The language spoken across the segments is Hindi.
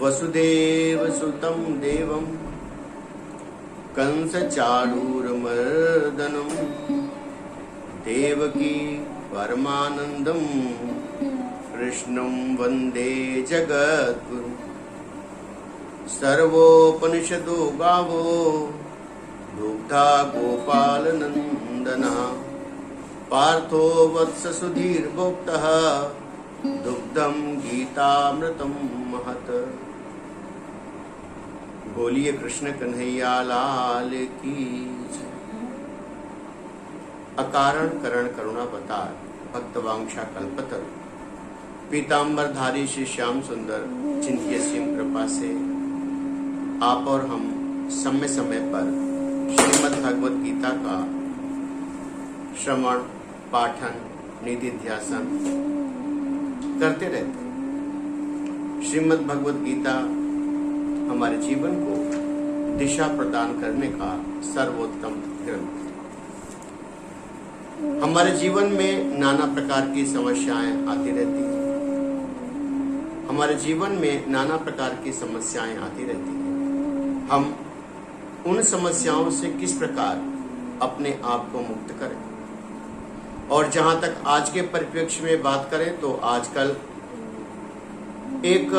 वसुदेवसुतं देवं कंसचाणूरमर्दनं देवकी परमानन्दं कृष्णं वन्दे जगद्गुरुं। सर्वोपनिषदो गावो दुग्धा गोपालनन्दनः पार्थो वत्स सुधीर्भोक्तः दुग्धं गीतामृतं महत्। बोलिए कृष्ण कन्हैया लाल की जय। अकारण करण करुणावतार भक्तवांछा कल्पतरु पीताम्बरधारी श्री श्याम सुंदर, जिनकी असीम कृपा से आप और हम समय समय पर श्रीमद् भगवत गीता का श्रवण पाठन निधिध्यासन करते रहते हैं। श्रीमद् भगवत गीता हमारे जीवन को दिशा प्रदान करने का सर्वोत्तम ग्रंथ है। हमारे जीवन में नाना प्रकार की समस्याएं आती रहती हैं। हमारे जीवन में नाना प्रकार की समस्याएं आती रहती हैं। हम उन समस्याओं से किस प्रकार अपने आप को मुक्त करें। और जहां तक आज के परिप्रेक्ष्य में बात करें तो आजकल एक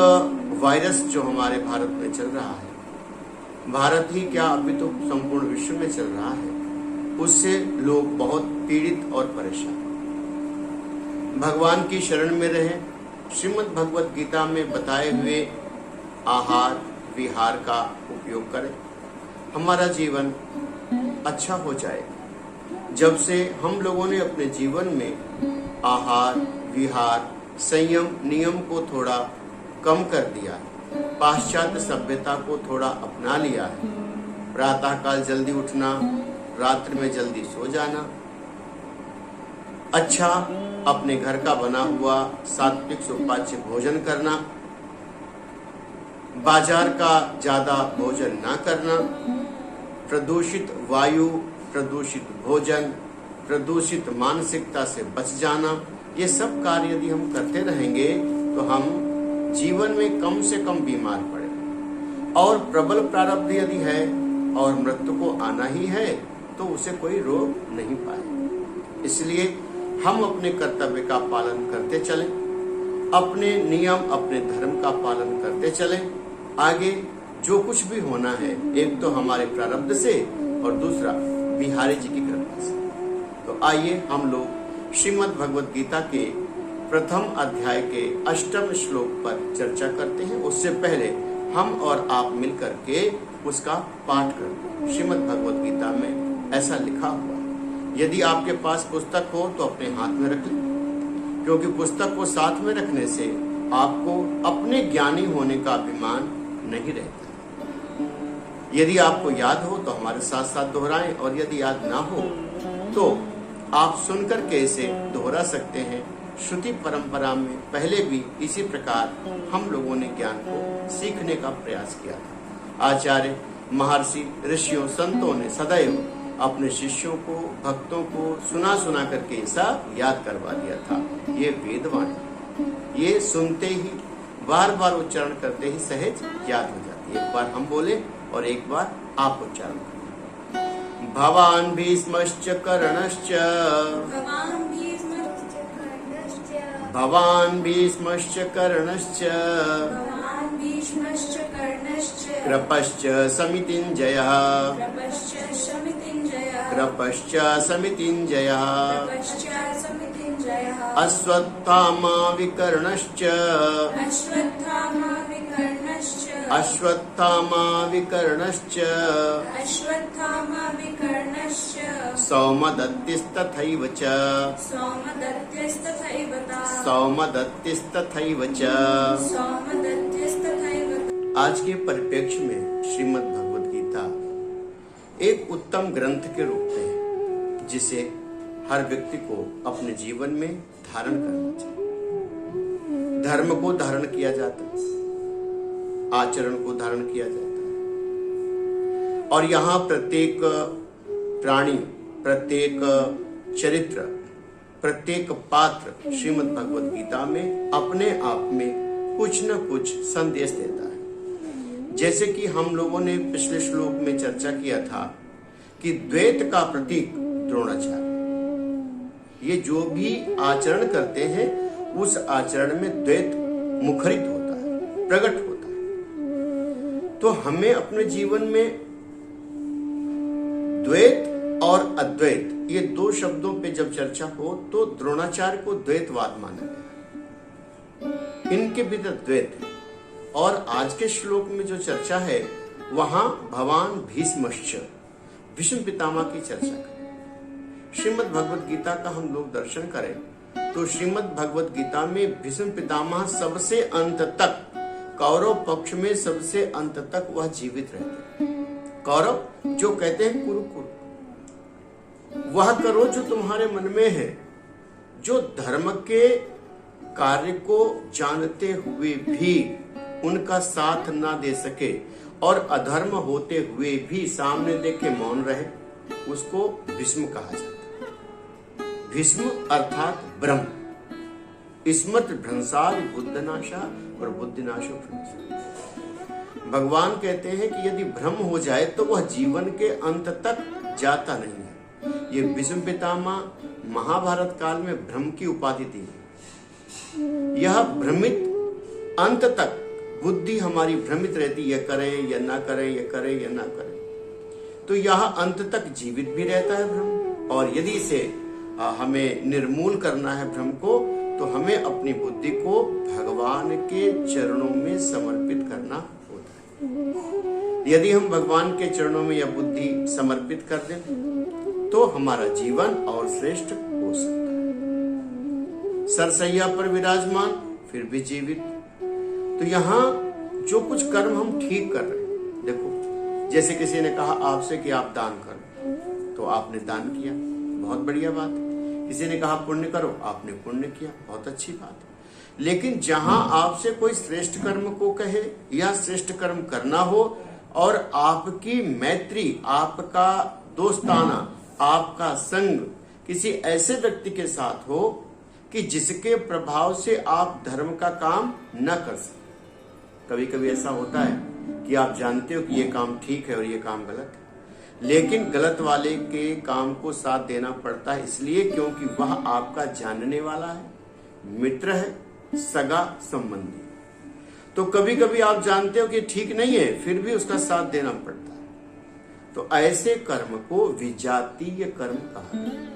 वायरस जो हमारे भारत में चल रहा है, भारत ही क्या अभी तो संपूर्ण विश्व में चल रहा है, उससे लोग बहुत पीड़ित और परेशान। भगवान की शरण में रहें। श्रीमद् भगवत गीता में बताए हुए आहार विहार का उपयोग करें। हमारा जीवन अच्छा हो जाएगा। जब से हम लोगों ने अपने जीवन में आहार विहार संयम नियम को थोड़ा कम कर दिया है, पाश्चात्य सभ्यता को थोड़ा अपना लिया है, प्रातः काल जल्दी उठना, रात्रि में जल्दी सो जाना, अच्छा अपने घर का बना हुआ सात्विक सुपाच्य भोजन करना, बाजार का ज्यादा भोजन ना करना, प्रदूषित वायु, प्रदूषित भोजन, प्रदूषित मानसिकता से बच जाना, ये सब कार्य यदि हम करते रहेंगे तो हम जीवन में कम से कम बीमार पड़े। और प्रबल प्रारब्ध यदि है और मृत्यु को आना ही है तो उसे कोई रोक नहीं पाए। इसलिए हम अपने कर्तव्य का पालन करते चलें, अपने नियम अपने धर्म का पालन करते चलें। आगे जो कुछ भी होना है, एक तो हमारे प्रारब्ध से और दूसरा बिहारी जी की कृपा से। तो आइए हम लोग श्रीमद् भगवत गीता के प्रथम अध्याय के 8वें श्लोक पर चर्चा करते हैं। उससे पहले हम और आप मिलकर के उसका पाठ करते हैं। श्रीमद् भगवत गीता में ऐसा लिखा हुआ है। यदि आपके पास पुस्तक हो तो अपने हाथ में रख लें, क्योंकि पुस्तक को साथ में रखने से आपको अपने ज्ञानी होने का अभिमान नहीं रहता। यदि आपको याद हो तो हमारे साथ साथ दोहराएं, और यदि याद ना हो तो आप सुनकर के इसे दोहरा सकते हैं। श्रुति परंपरा में पहले भी इसी प्रकार हम लोगों ने ज्ञान को सीखने का प्रयास किया था। आचार्य महर्षि ऋषियों संतों ने सदैव अपने शिष्यों को भक्तों को सुना सुना करके ऐसा याद करवा दिया था। ये वेदवाणी, ये सुनते ही बार बार उच्चारण करते ही सहज याद हो जाती है। एक बार हम बोले और एक बार आप उच्चारण करें। भवान भीष्मश्च कर्णश्च, भवान भीष्मश्च कर्णश्च, कृपश्च समितिञ्जयः, कृपश्च समितिञ्जयः, अश्वत्थामा विकर्णश्च, अश्वत्थामा विकर्णश्च, सौमदत्तिस्तथैव च, सौमदत्तिस्तथैव च। आज के परिप्रेक्ष्य में श्रीमद् भगवत गीता एक उत्तम ग्रंथ के रूप में है, जिसे हर व्यक्ति को अपने जीवन में धारण करना चाहिए। धर्म को धारण किया जाता है, आचरण को धारण किया जाता है, और यहाँ प्रत्येक प्राणी, प्रत्येक चरित्र प्रत्येक पात्र श्रीमद् भगवद गीता में अपने आप में कुछ न कुछ संदेश देता है। जैसे कि हम लोगों ने पिछले श्लोक में चर्चा किया था कि द्वैत का प्रतीक द्रोणाचार्य, ये जो भी आचरण करते हैं उस आचरण में द्वैत मुखरित होता है, प्रकट होता है। तो हमें अपने जीवन में द्वैत और अद्वैत, ये दो शब्दों पे जब चर्चा हो तो द्रोणाचार्य को द्वैतवाद माना गया, इनके भीतर द्वैत है। और आज के श्लोक में जो चर्चा है वहां भगवान भीष्मश्च, भीष्म पितामह की चर्चा करें। श्रीमद् भगवद गीता का हम लोग दर्शन करें तो श्रीमद् भगवद गीता में भीष्म पितामह सबसे अंत तक, कौरव पक्ष में सबसे अंत तक वह जीवित रहते हैं। कौरव जो कहते हैं कुरु कुरु, वह करो जो तुम्हारे मन में है। जो धर्म के कार्य को जानते हुए भी उनका साथ ना दे सके और अधर्म होते हुए भी सामने देखे मौन रहे, उसको भीष्म कहा जाता है। भीष्म अर्थात ब्रह्म, स्मृत भ्रंशाल बुद्धनाशा और बुद्धिनाशो भ्रंश। भगवान कहते हैं कि यदि भ्रम हो जाए तो वह जीवन के अंत तक जाता नहीं है। ये भीष्म पितामह महाभारत काल में भ्रम की उपाधि दी है। यह भ्रमित अंत तक बुद्धि हमारी भ्रमित रहती, यह करें या ना करें, यह करें या ना करें, तो यह अंत तक जीवित भी रहता है भ्रम। और यदि इसे हमें निर्मूल करना है भ्रम को, तो हमें अपनी बुद्धि को भगवान के चरणों में समर्पित करना होता है। यदि हम भगवान के चरणों में यह बुद्धि समर्पित कर दें तो हमारा जीवन और श्रेष्ठ हो सकता है। सरसैया पर विराजमान फिर भी जीवित। तो यहाँ जो कुछ कर्म हम ठीक कर रहे हैं, देखो जैसे किसी ने कहा आपसे कि आप दान करो, तो आपने दान किया, बहुत बढ़िया बात है। किसी ने कहा पुण्य करो, आपने पुण्य किया, बहुत अच्छी बात है। लेकिन जहां आपसे कोई श्रेष्ठ कर्म को कहे या श्रेष्ठ कर्म करना हो और आपकी मैत्री, आपका दोस्ताना, आपका संग किसी ऐसे व्यक्ति के साथ हो कि जिसके प्रभाव से आप धर्म का काम न कर सके। कभी कभी ऐसा होता है कि आप जानते हो कि ये काम ठीक है और ये काम गलत है, लेकिन गलत वाले के काम को साथ देना पड़ता है, इसलिए क्योंकि वह आपका जानने वाला है, मित्र है, सगा संबंधी। तो कभी कभी आप जानते हो कि ठीक नहीं है, फिर भी उसका साथ देना पड़ता है। तो ऐसे कर्म को विजातीय कर्म कहा है।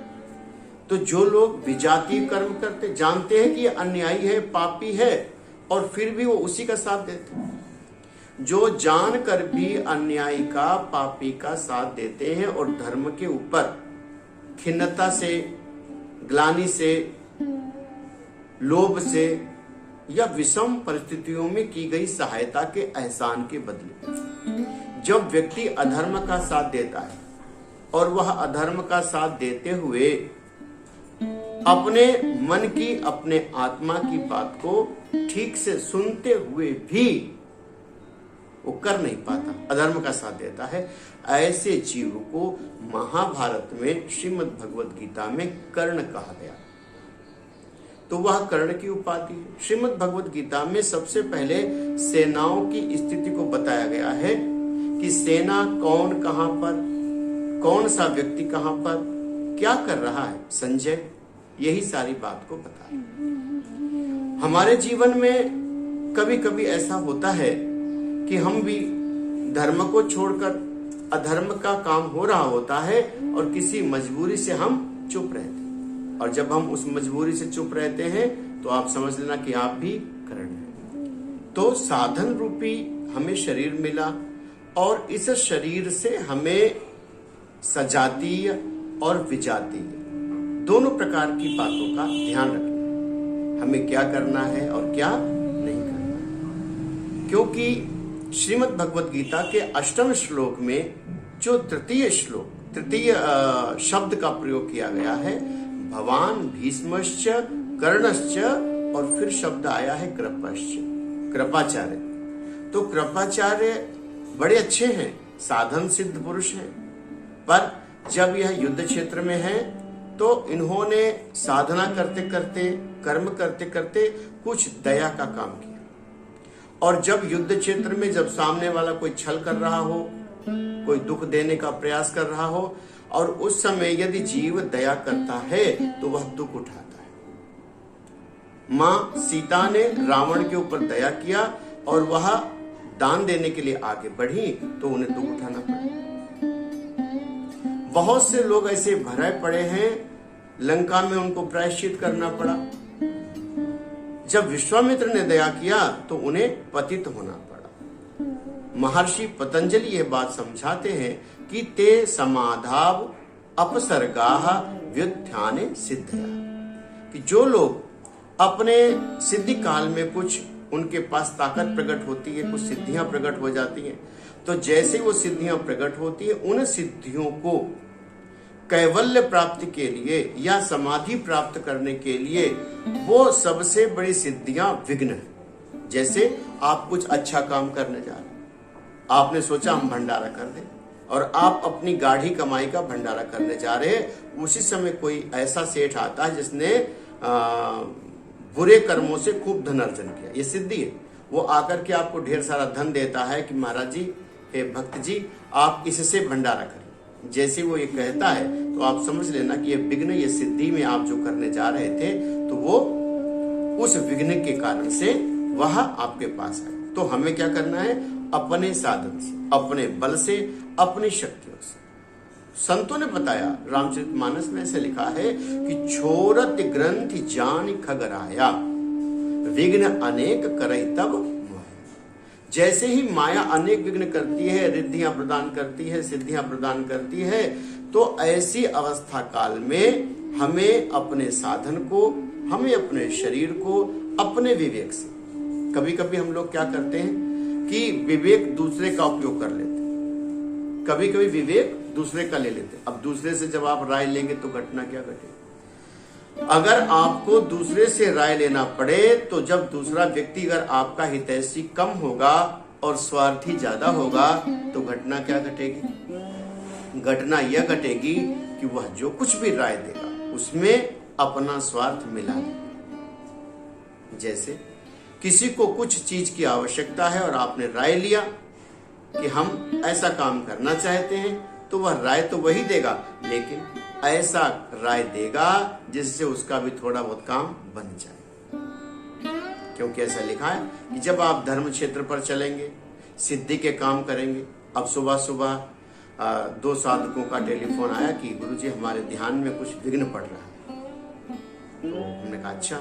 तो जो लोग विजातीय कर्म करते, जानते हैं कि ये अन्यायी है, पापी है, और फिर भी वो उसी का साथ देते हैं। जो जानकर भी अन्यायी का, पापी का साथ देते हैं और धर्म के ऊपर खिन्नता से, ग्लानि से, लोभ से या विषम परिस्थितियों में की गई सहायता के एहसान के बदले जब व्यक्ति अधर्म का साथ देता है और वह अधर्म का साथ देते हुए अपने मन की, अपने आत्मा की बात को ठीक से सुनते हुए भी वो कर नहीं पाता, अधर्म का साथ देता है, ऐसे जीव को महाभारत में श्रीमद् भगवद गीता में कर्ण कहा गया। तो वह कर्ण की उपाधि है। श्रीमद् भगवद गीता में सबसे पहले सेनाओं की स्थिति को बताया गया है कि सेना कौन कहां पर, कौन सा व्यक्ति कहां पर क्या कर रहा है। संजय यही सारी बात को बताया। हमारे जीवन में कभी कभी ऐसा होता है कि हम भी धर्म को छोड़कर अधर्म का काम हो रहा होता है और किसी मजबूरी से हम चुप रहते हैं, और जब हम उस मजबूरी से चुप रहते हैं तो आप समझ लेना कि आप भी कर्ण हैं। तो साधन रूपी हमें शरीर मिला और इस शरीर से हमें सजातीय और विजातीय दोनों प्रकार की बातों का ध्यान रखना है। हमें क्या करना है और क्या नहीं करना है, क्योंकि श्रीमद् भगवद गीता के 8वें श्लोक में जो तृतीय शब्द का प्रयोग किया गया है, भवान भीष्मश्च कर्णश्च, और फिर शब्द आया है कृपश्च, कृपाचार्य। तो कृपाचार्य बड़े अच्छे हैं, साधन सिद्ध पुरुष हैं, पर जब यह युद्ध क्षेत्र में है तो इन्होंने साधना करते करते, कर्म करते करते कुछ दया का काम किया। और जब युद्ध क्षेत्र में जब सामने वाला कोई छल कर रहा हो, कोई दुख देने का प्रयास कर रहा हो, और उस समय यदि जीव दया करता है तो वह दुख उठाता है। मां सीता ने रावण के ऊपर दया किया और वह दान देने के लिए आगे बढ़ी तो उन्हें दुख उठाना पड़ा। बहुत से लोग ऐसे भरे पड़े हैं, लंका में उनको प्रायश्चित करना पड़ा। जब विश्वामित्र ने दया किया तो उन्हें पतित होना पड़ा। महर्षि पतंजलि यह बात समझाते हैं कि ते समाधाव अपसर्गाः व्युत्थाने सिद्धया, कि जो लोग अपने सिद्धि काल में कुछ उनके पास ताकत प्रकट होती है, कुछ सिद्धियां प्रकट हो जाती हैं, तो जैसे वो सिद्धियां प्रकट होती है, उन सिद्धियों को कैवल्य प्राप्ति के लिए या समाधि प्राप्त करने के लिए वो सबसे बड़ी सिद्धियां विघ्न है। जैसे आप कुछ अच्छा काम करने जा रहे हैं, आपने सोचा हम भंडारा कर दें, और आप अपनी गाढ़ी कमाई का भंडारा करने जा रहे हैं। उसी समय कोई ऐसा सेठ आता है जिसने बुरे कर्मों से खूब धन अर्जन किया, ये सिद्धि है। वो आकर के आपको ढेर सारा धन देता है कि महाराज जी, हे भक्त जी, आप इससे भंडारा करें। जैसे वो ये कहता है तो आप समझ लेना कि ये विघ्न, ये सिद्धि में आप जो करने जा रहे थे, तो वो उस विघ्न के कारण से वह आपके पास आए। तो हमें क्या करना है? अपने साधन से, अपने बल से, अपनी शक्तियों से। संतों ने बताया, रामचरितमानस में ऐसे लिखा है कि छोरत ग्रंथि जानि खगराया, विघ्न अनेक करई तब। जैसे ही माया अनेक विघ्न करती है, रिद्धियां प्रदान करती है, सिद्धियां प्रदान करती है, तो ऐसी अवस्था काल में हमें अपने साधन को, हमें अपने शरीर को, अपने विवेक से, कभी कभी हम लोग क्या करते हैं कि विवेक दूसरे का उपयोग कर लेते हैं, कभी कभी विवेक दूसरे का ले लेते हैं। अब दूसरे से जब आप राय लेंगे तो घटना क्या घटेगी? अगर आपको दूसरे से राय लेना पड़े तो जब दूसरा व्यक्ति अगर आपका हितैषी कम होगा और स्वार्थी ज्यादा होगा तो घटना क्या घटेगी? घटना यह घटेगी कि वह जो कुछ भी राय देगा उसमें अपना स्वार्थ मिला देगा। जैसे किसी को कुछ चीज की आवश्यकता है और आपने राय लिया कि हम ऐसा काम करना चाहते हैं, तो वह राय तो वही देगा, लेकिन ऐसा राय देगा जिससे उसका भी थोड़ा बहुत काम बन जाए। क्योंकि ऐसा लिखा है कि जब आप धर्म क्षेत्र पर चलेंगे, सिद्धि के काम करेंगे। अब सुबह सुबह 2 साधकों का टेलीफोन आया कि गुरुजी हमारे ध्यान में कुछ विघ्न पड़ रहा है। तो हमने कहा अच्छा।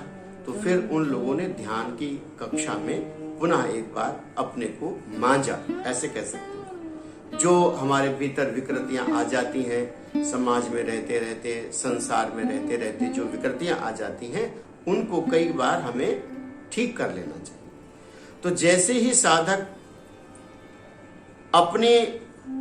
तो फिर उन लोगों ने ध्यान की कक्षा में पुनः एक बार अपने को मांजा, ऐसे कह सकते हैं। जो हमारे भीतर विकृतियां आ जाती हैं, समाज में रहते रहते, संसार में रहते रहते जो विकृतियां आ जाती हैं, उनको कई बार हमें ठीक कर लेना चाहिए। तो जैसे ही साधक अपने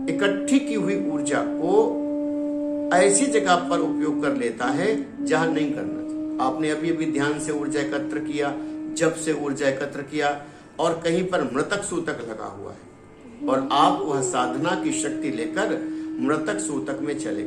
इकट्ठी की हुई ऊर्जा को ऐसी जगह पर उपयोग कर लेता है जहां नहीं करना चाहिए। आपने अभी अभी ध्यान से ऊर्जा एकत्र किया, जब से ऊर्जा एकत्र किया, और कहीं पर मृतक सूतक लगा हुआ है और आप वह साधना की शक्ति लेकर मृतक सूतक में चले,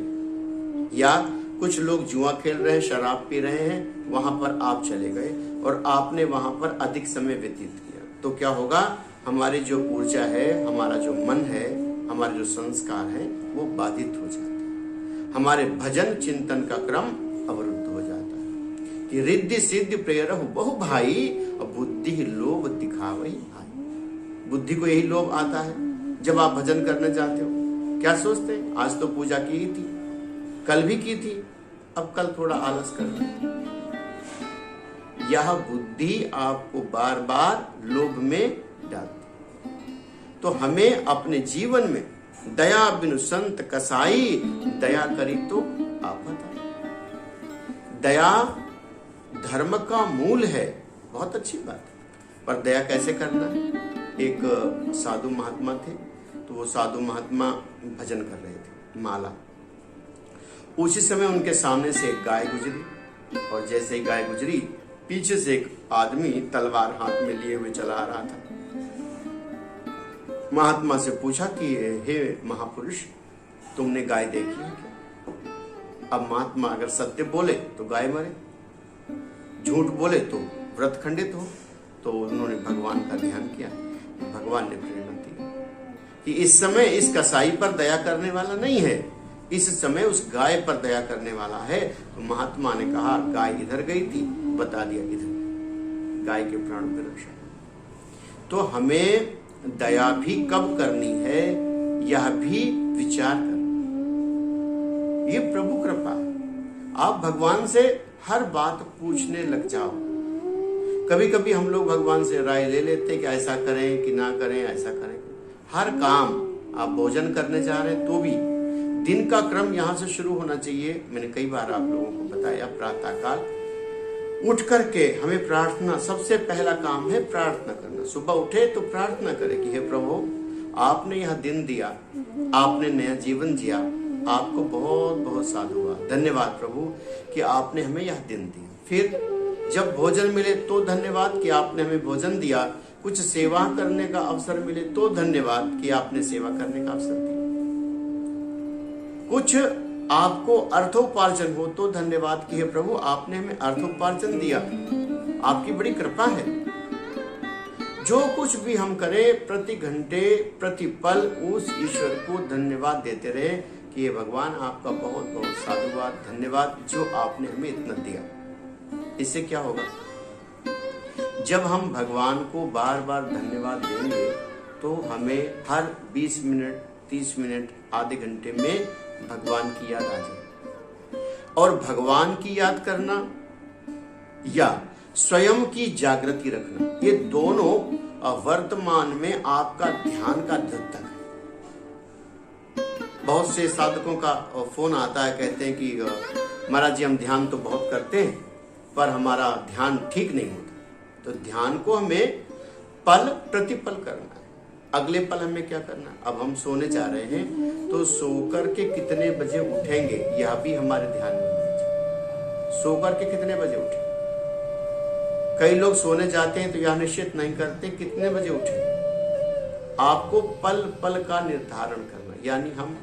या कुछ लोग जुआ खेल रहे हैं, शराब पी रहे हैं, वहां पर आप चले गए और आपने वहां पर अधिक समय व्यतीत किया, तो क्या होगा? हमारी जो ऊर्जा है, हमारा जो मन है, हमारे जो संस्कार है, वो बाधित हो जाते हैं। हमारे भजन चिंतन का क्रम अवरुद्ध हो जाता है कि रिद्धि सिद्धि प्रेरहु बहु भाई, बुद्धि लोभ दिखावई भाई। बुद्धि को यही लोभ आता है जब आप भजन करने जाते हो। क्या सोचते हैं? आज तो पूजा की ही थी, कल भी की थी, अब कल थोड़ा आलस कर रहे। यह बुद्धि आपको बार बार लोभ में डालती। तो हमें अपने जीवन में दया बिनु संत कसाई, दया करी तो आफत आई। दया धर्म का मूल है, बहुत अच्छी बात है, पर दया कैसे करना है? एक साधु महात्मा थे, तो वो साधु महात्मा भजन कर रहे थे, माला। उसी समय उनके सामने से एक गाय गुजरी, और जैसे ही गाय गुजरी, पीछे से एक आदमी तलवार हाथ में लिए हुए चला आ रहा था। महात्मा से पूछा कि हे महापुरुष, तुमने गाय देखी है क्या? अब महात्मा अगर सत्य बोले तो गाय मरे, झूठ बोले तो व्रत खंडित हो। तो उन्होंने भगवान का ध्यान किया, भगवान ने प्रेरणा दी कि इस समय इस कसाई पर दया करने वाला नहीं है, इस समय उस गाय पर दया करने वाला है। तो महात्मा ने कहा गाय इधर गई थी, बता दिया इधर, गाय के प्राण की रक्षा। तो हमें दया भी कब करनी है यह भी विचार करना, ये प्रभु कृपा है। आप भगवान से हर बात पूछने लग जाओ। कभी कभी हम लोग भगवान से राय ले लेते कि ऐसा करें कि ना करें, ऐसा करें। हर काम, आप भोजन करने जा रहे हैं तो भी दिन का क्रम यहां से शुरू होना चाहिए। मैंने कई बार आप लोगों को बताया, प्रातः काल उठ करके हमें प्रार्थना, सबसे पहला काम है प्रार्थना करना। सुबह उठे तो प्रार्थना करें कि हे प्रभु, आपने यह दिन दिया, आपने नया जीवन जिया, आपको बहुत बहुत साधुवाद, धन्यवाद प्रभु कि आपने हमें यह दिन दिया। फिर जब भोजन मिले तो धन्यवाद कि आपने हमें भोजन दिया, कुछ सेवा करने का अवसर मिले तो धन्यवाद कि आपने सेवा करने का अवसर दिया, कुछ आपको अर्थोपार्जन हो तो धन्यवाद कि हे प्रभु आपने हमें अर्थोपार्जन दिया, आपकी बड़ी कृपा है। जो कुछ भी हम करें प्रति घंटे प्रति पल उस ईश्वर को धन्यवाद देते रहे कि हे भगवान आपका बहुत बहुत साधुवाद, धन्यवाद जो आपने हमें इतना दिया। इससे क्या होगा, जब हम भगवान को बार बार धन्यवाद देंगे तो हमें हर 20 मिनट 30 मिनट आधे घंटे में भगवान की याद आ जाए। और भगवान की याद करना या स्वयं की जागृति रखना, ये दोनों वर्तमान में आपका ध्यान का द्योतक है। बहुत से साधकों का फोन आता है, कहते हैं कि महाराज जी हम ध्यान तो बहुत करते हैं पर हमारा ध्यान ठीक नहीं होता। तो ध्यान को हमें पल प्रतिपल करना है। अगले पल हमें क्या करना है, अब हम सोने जा रहे हैं तो सोकर के कितने बजे उठेंगे यह भी हमारे ध्यान में होना चाहिए। सोकर के कितने बजे उठें, कई लोग सोने जाते हैं तो यह निश्चित नहीं करते कितने बजे उठें। आपको पल पल का निर्धारण करना, यानी हम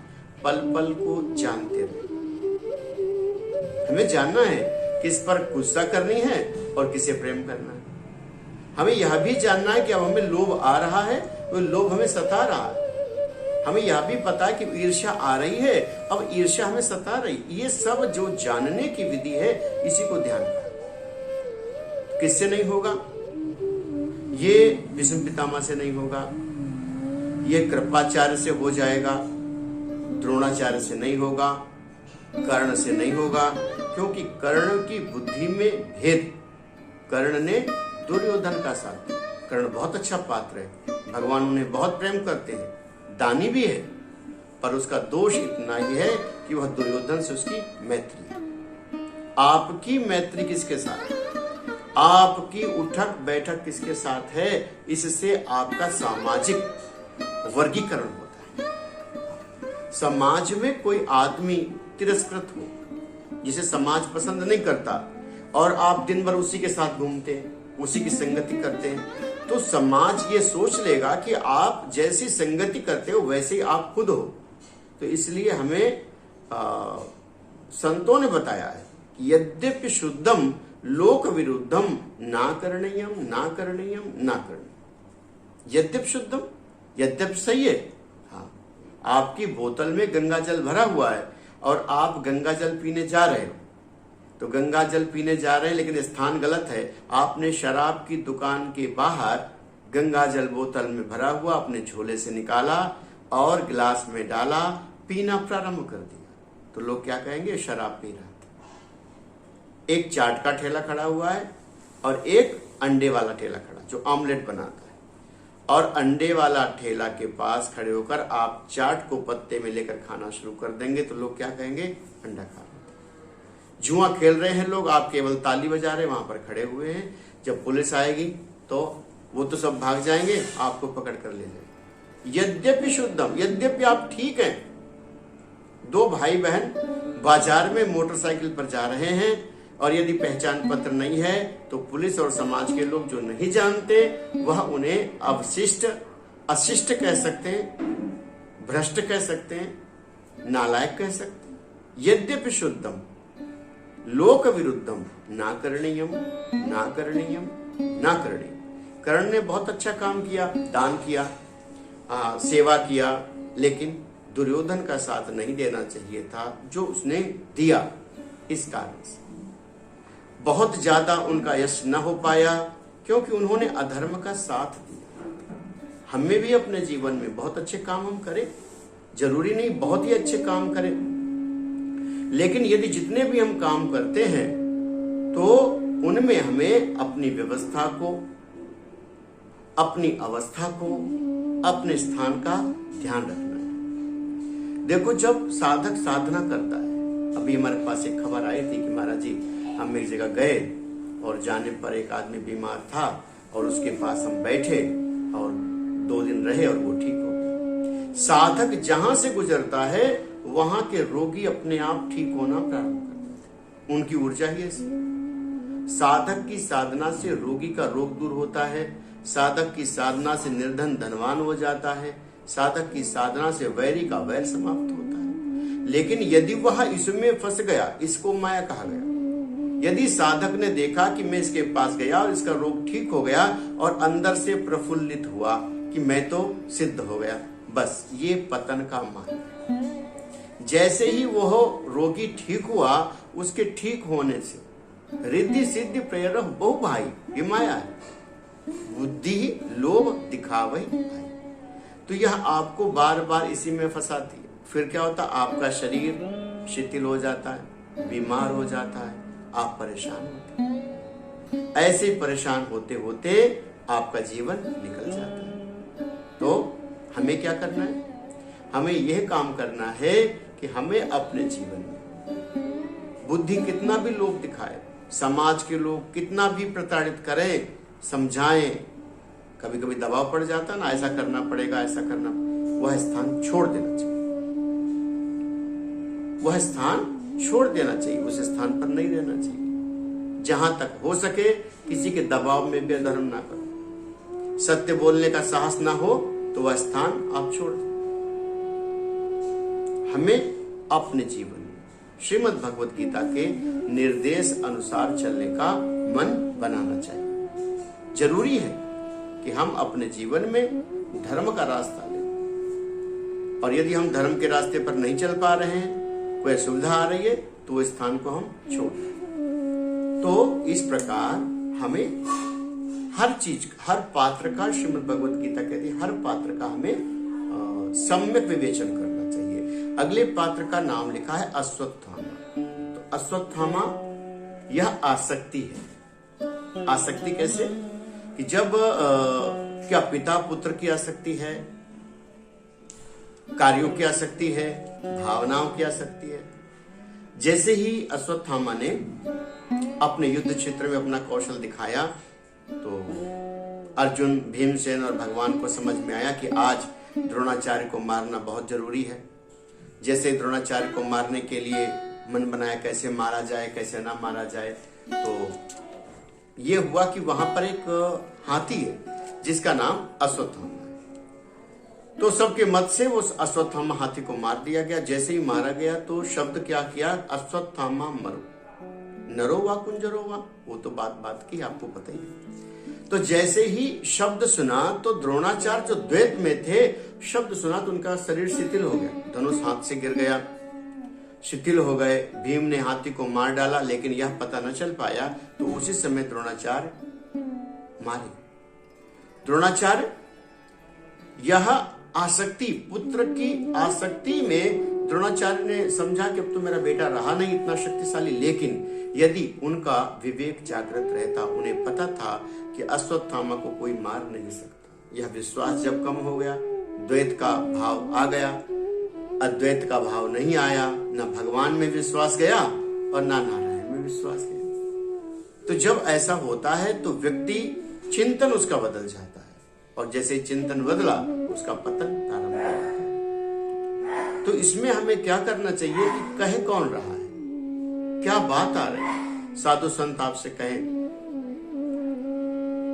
पल पल को जानते रहे। हमें जानना है किस पर गुस्सा करनी है और किसे प्रेम करना है। हमें यह भी जानना है कि अब हमें लोभ आ रहा है तो लोभ हमें सता रहा है। हमें यह भी पता है कि ईर्ष्या आ रही है, अब ईर्ष्या हमें सता रही। ये सब जो जानने की विधि है इसी को ध्यान कर। किससे नहीं होगा, ये भीष्म पितामह से नहीं होगा, ये कृपाचार्य से हो जाएगा, द्रोणाचार्य से नहीं होगा, कर्ण से नहीं होगा, क्योंकि कर्ण की बुद्धि में भेद। कर्ण ने दुर्योधन का साथ, कर्ण बहुत अच्छा पात्र है, भगवान उन्हें बहुत प्रेम करते हैं, दानी भी है, पर उसका दोष इतना ही है कि वह दुर्योधन से उसकी मैत्री है। आपकी मैत्री किसके साथ, आपकी उठक बैठक किसके साथ है, इससे आपका सामाजिक वर्गीकरण होता है। समाज में कोई आदमी तिरस्कृत हो, जिसे समाज पसंद नहीं करता, और आप दिन भर उसी के साथ घूमते हैं, उसी की संगति करते हैं, तो समाज ये सोच लेगा कि आप जैसी संगति करते हो वैसे ही आप खुद हो। तो इसलिए हमें संतों ने बताया है कि यद्यपि शुद्धम लोक विरुद्धम ना करणीयम ना करणीयम ना करणीयम। यद्यपि शुद्धम, यद्यपि सही है। हाँ, आपकी बोतल में गंगा जल भरा हुआ है और आप गंगा जल पीने जा रहे हो, तो गंगा जल पीने जा रहे हैं लेकिन स्थान गलत है। आपने शराब की दुकान के बाहर गंगा जल बोतल में भरा हुआ अपने झोले से निकाला और गिलास में डाला, पीना प्रारंभ कर दिया, तो लोग क्या कहेंगे, शराब पी रहा था। एक चाट का ठेला खड़ा हुआ है और एक अंडे वाला ठेला खड़ा जो ऑमलेट बनाता है, और अंडे वाला ठेला के पास खड़े होकर आप चाट को पत्ते में लेकर खाना शुरू कर देंगे तो लोग क्या कहेंगे, अंडा खा। जुआ खेल रहे हैं लोग, आप केवल ताली बजा रहे हैं, वहां पर खड़े हुए हैं। जब पुलिस आएगी तो वो तो सब भाग जाएंगे, आपको पकड़ कर ले जाएंगे। यद्यपि शुद्धम, यद्यपि आप ठीक हैं, दो भाई बहन बाजार में मोटरसाइकिल पर जा रहे हैं और यदि पहचान पत्र नहीं है तो पुलिस और समाज के लोग जो नहीं जानते वह उन्हें अवशिष्ट, अशिष्ट कह सकते हैं, भ्रष्ट कह सकते हैं, नालायक कह सकते हैं। यद्यपि शुद्धम लोक विरुद्धम ना करणीयम ना करणीयम ना करणीयम। कर्ण ने बहुत अच्छा काम किया, दान किया, सेवा किया, लेकिन दुर्योधन का साथ नहीं देना चाहिए था जो उसने दिया। इस कारण से बहुत ज्यादा उनका यश न हो पाया क्योंकि उन्होंने अधर्म का साथ दिया। हमें भी अपने जीवन में बहुत अच्छे काम हम करें, जरूरी नहीं बहुत ही अच्छे काम करें, लेकिन यदि जितने भी हम काम करते हैं तो उनमें हमें अपनी व्यवस्था को, अपनी अवस्था को, अपने स्थान का ध्यान रखना है। देखो, जब साधक साधना करता है, अभी हमारे पास एक खबर आई थी कि महाराज जी हम एक जगह गए और जाने पर एक आदमी बीमार था और उसके पास हम बैठे और 2 दिन रहे और वो ठीक हो गया। साधक जहां से गुजरता है वहां के रोगी अपने आप ठीक होना प्रारंभ करते हैं। उनकी ऊर्जा ही ऐसी। साधक की साधना से रोगी का रोग दूर होता है, साधक की साधना से निर्धन धनवान हो जाता है, साधक की साधना से वैरी का वैर समाप्त होता है। लेकिन यदि वह इसमें फंस गया, इसको माया कहा गया, यदि साधक ने देखा कि मैं इसके पास गया और इसका रोग ठीक हो गया और अंदर से प्रफुल्लित हुआ कि मैं तो सिद्ध हो गया, बस ये पतन का मार्ग है। जैसे ही वह रोगी ठीक हुआ, उसके ठीक होने से रिद्धि सिद्धि प्रेरक बहु भाई, ये माया है। बुद्धि लोभ दिखावे भाई, तो यह आपको बार बार इसी में फंसाती है। फिर क्या होता, आपका शरीर शिथिल हो जाता है, बीमार हो जाता है, आप परेशान होते हैं। ऐसे परेशान होते होते आपका जीवन निकल जाता है। तो हमें क्या करना है? हमें यह काम करना है कि हमें अपने जीवन में बुद्धि कितना भी लोग दिखाए, समाज के लोग कितना भी प्रताड़ित करें, समझाएं, कभी कभी दबाव पड़ जाता ना, ऐसा करना पड़ेगा, ऐसा करना, वह स्थान छोड़ देना चाहिए। वह स्थान छोड़ देना चाहिए, उस स्थान पर नहीं रहना चाहिए। जहां तक हो सके किसी के दबाव में भी अधर्म ना करो। सत्य बोलने का साहस ना हो तो वह स्थान आप छोड़ दें। हमें अपने जीवन में श्रीमद् भगवत गीता के निर्देश अनुसार चलने का मन बनाना चाहिए। जरूरी है कि हम अपने जीवन में धर्म का रास्ता लें, और यदि हम धर्म के रास्ते पर नहीं चल पा रहे हैं, कोई सुविधा आ रही है, तो उस स्थान को हम छोड़ दें। तो इस प्रकार हमें हर चीज, हर पात्र का, श्रीमद् भगवत गीता कहती है, हर पात्र का हमें सम्यक विवेचन करना चाहिए। अगले पात्र का नाम लिखा है अश्वत्थामा। तो अश्वत्थामा यह आसक्ति है। आसक्ति कैसे कि जब क्या पिता पुत्र की आसक्ति है, कार्यों की आसक्ति है, भावनाओं की आसक्ति है। जैसे ही अश्वत्थामा ने अपने युद्ध क्षेत्र में अपना कौशल दिखाया तो अर्जुन, भीमसेन और भगवान को समझ में आया कि आज द्रोणाचार्य को मारना बहुत जरूरी है। जैसे द्रोणाचार्य को मारने के लिए मन बनाया कैसे मारा जाए, कैसे ना मारा जाए, तो ये हुआ कि वहां पर एक हाथी है जिसका नाम अश्वत्थामा है। तो सबके मत से वो अश्वत्थामा हाथी को मार दिया गया। जैसे ही मारा गया तो शब्द क्या किया, अश्वत्थामा मरो, नरो वा कुंजरो वा, वो तो बात की आपको पता ही है। तो जैसे ही शब्द सुना तो द्रोणाचार्य जो द्वैत में थे, शब्द सुना तो उनका शरीर शिथिल हो गया, धनुष हाथ से गिर गया, शिथिल हो गए। भीम ने हाथी को मार डाला, लेकिन यह पता न चल पाया, तो उसी समय द्रोणाचार्य मारे। द्रोणाचार्य यह आसक्ति, पुत्र की आसक्ति में द्रोणाचार्य ने समझा कि अब तो मेरा बेटा रहा नहीं इतना शक्तिशाली, लेकिन यदि उनका विवेक जागृत रहता, उन्हें पता था कि अश्वत्थामा को कोई मार नहीं सकता। यह विश्वास जब कम हो गया, द्वैत का भाव आ गया, अद्वैत का भाव नहीं आया, न भगवान में विश्वास गया और न नारायण में विश्वास गया। तो जब ऐसा होता है तो व्यक्ति चिंतन उसका बदल जाता है, और जैसे चिंतन बदला उसका पतन प्रारंभ हो जाता है। तो इसमें हमें क्या करना चाहिए कि कहे कौन रहा है, क्या बात आ रही है, साधु संत आपसे कहें,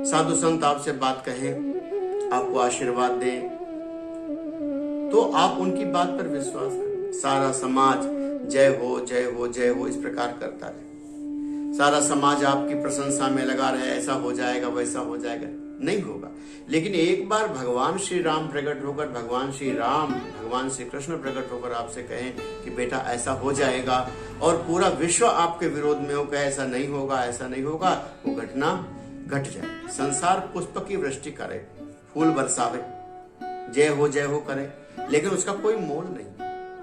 साधु संत आपसे बात कहें, आपको आशीर्वाद दें, तो आप उनकी बात पर विश्वास करें। सारा समाज जय हो जय हो जय हो इस प्रकार करता रहे, सारा समाज आपकी प्रशंसा में लगा रहे, ऐसा हो जाएगा वैसा हो जाएगा, नहीं होगा। लेकिन एक बार भगवान श्री राम प्रकट होकर, भगवान श्री राम, भगवान श्री कृष्ण प्रकट होकर आपसे कहें कि बेटा ऐसा हो जाएगा, और पूरा विश्व आपके विरोध में हो, कहे ऐसा नहीं होगा ऐसा नहीं होगा, वो घटना घट जाए। संसार पुष्प की वृष्टि करे, फूल बरसावे, जय हो करे, लेकिन उसका कोई मोल नहीं।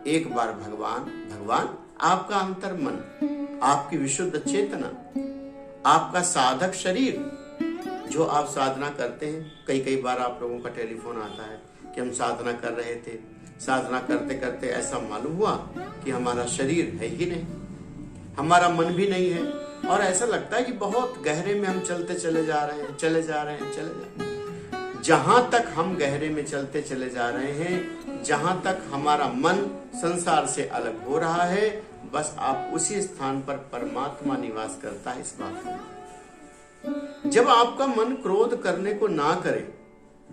एक बार भगवान आपका अंतर मन, आपकी विशुद्ध चेतना, आपका साधक शरीर, जो आप साधना करते हैं। कई बार आप लोगों का टेलीफोन आता है कि हम साधना कर रहे थे, साधना करते करते ऐसा मालूम हुआ कि हमारा शरीर है ही नहीं, हमारा मन भी नहीं है, और ऐसा लगता है कि बहुत गहरे में हम चलते चले जा रहे हैं। जहां तक हम गहरे में चलते चले जा रहे हैं, जहां तक हमारा मन संसार से अलग हो रहा है, बस आप उसी स्थान पर परमात्मा निवास करता है। इस बात को जब आपका मन क्रोध करने को ना करे,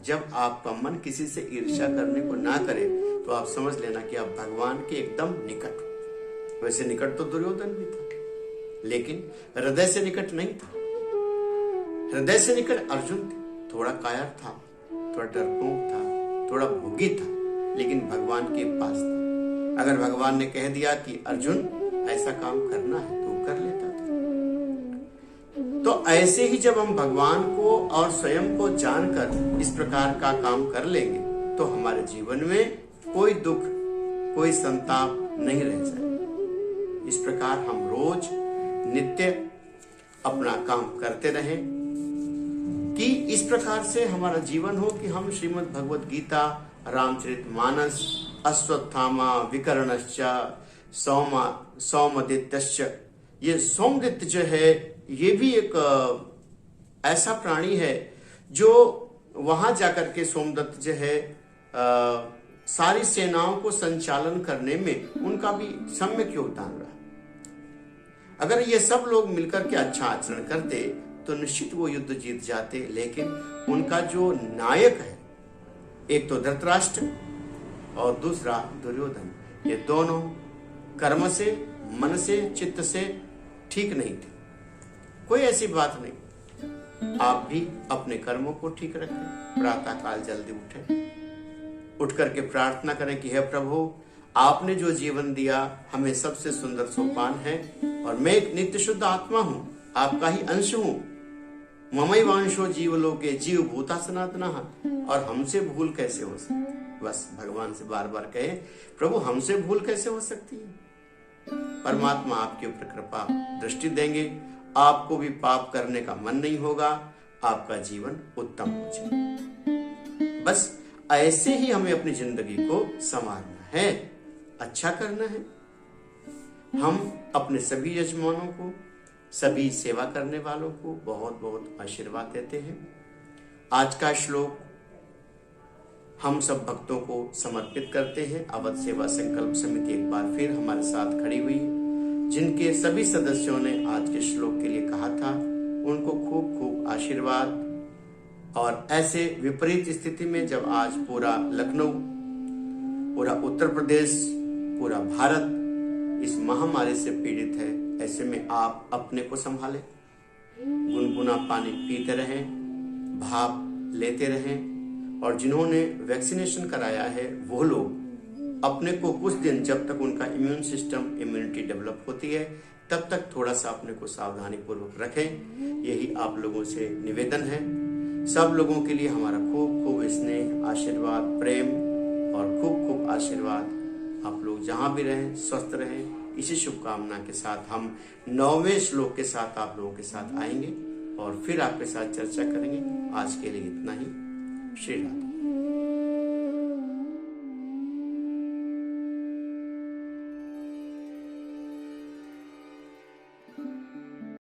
जब आपका मन किसी से ईर्ष्या करने को ना करे, तो आप समझ लेना कि आप भगवान के एकदम निकट। वैसे निकट तो दुर्योधन भी था, लेकिन हृदय से निकट नहीं था। हृदय से निकट अर्जुन थे, थोड़ा कायर था, थोड़ा डरपोक था, थोड़ा भोगी था, लेकिन भगवान के पास था। अगर भगवान ने कह दिया कि अर्जुन ऐसा काम करना है, तो कर लेता था। तो ऐसे ही जब हम भगवान को और स्वयं को जानकर इस प्रकार का काम कर लेंगे, तो हमारे जीवन में कोई दुख, कोई संताप नहीं रह जाए। इस प्रकार हम रोज नित्य अपना काम करते रहें, कि इस प्रकार से हमारा जीवन हो कि हम श्रीमद् भगवद गीता, रामचरितमानस, अश्वत्थामा, विकर्णश्च, सौमदित्यश्च, ये सोमदित्य जो है, ये भी एक ऐसा प्राणी है जो वहां जाकर के सोमदत्त जो है सारी सेनाओं को संचालन करने में उनका भी सम्यक योगदान रहा। अगर ये सब लोग मिलकर के अच्छा आचरण करते तो निश्चित वो युद्ध जीत जाते, लेकिन उनका जो नायक है, एक तो धृतराष्ट्र और दूसरा दुर्योधन, ये दोनों कर्म से, मन से, चित्त से ठीक नहीं थे। कोई ऐसी बात नहीं, आप भी अपने कर्मों को ठीक रखें, प्रातः काल जल्दी उठें, उठ करके प्रार्थना करें कि हे प्रभु, आपने जो जीवन दिया हमें सबसे सुंदर सोपान है, और मैं एक नित्य शुद्ध आत्मा हूं, आपका ही अंश हूं। ममैवांशो जीवलोके जीव भूता सनातना, और हमसे भूल कैसे हो सकती। बस भगवान से बार बार कहे, प्रभु हमसे भूल कैसे हो सकती है। परमात्मा आपके ऊपर कृपा दृष्टि देंगे, आपको भी पाप करने का मन नहीं होगा, आपका जीवन उत्तम हो जाए। बस ऐसे ही हमें अपनी जिंदगी को संवारना है, अच्छा करना है। हम अपने सभी यजमानों को, सभी सेवा करने वालों को बहुत बहुत आशीर्वाद देते हैं। आज का श्लोक हम सब भक्तों को समर्पित करते हैं। अवध सेवा संकल्प समिति एक बार फिर हमारे साथ खड़ी हुई है। जिनके सभी सदस्यों ने आज के श्लोक के लिए कहा था, उनको खूब खूब आशीर्वाद। और ऐसे विपरीत स्थिति में जब आज पूरा लखनऊ, पूरा उत्तर प्रदेश, पूरा भारत इस महामारी से पीड़ित है, ऐसे में आप अपने को संभालें, गुनगुना पानी पीते रहें, भाप लेते रहें, और जिन्होंने वैक्सीनेशन कराया है वो लोग अपने को कुछ दिन, जब तक उनका इम्यून सिस्टम, इम्यूनिटी डेवलप होती है, तब तक थोड़ा सा अपने को सावधानी पूर्वक रखें। यही आप लोगों से निवेदन है। सब लोगों के लिए हमारा खूब खूब स्नेह, आशीर्वाद, प्रेम और खूब खूब आशीर्वाद। आप लोग जहां भी रहें स्वस्थ रहें, इसी शुभकामना के साथ हम 9वें श्लोक के साथ आप लोगों के साथ आएंगे और फिर आपके साथ चर्चा करेंगे। आज के लिए इतना ही। श्री राधे।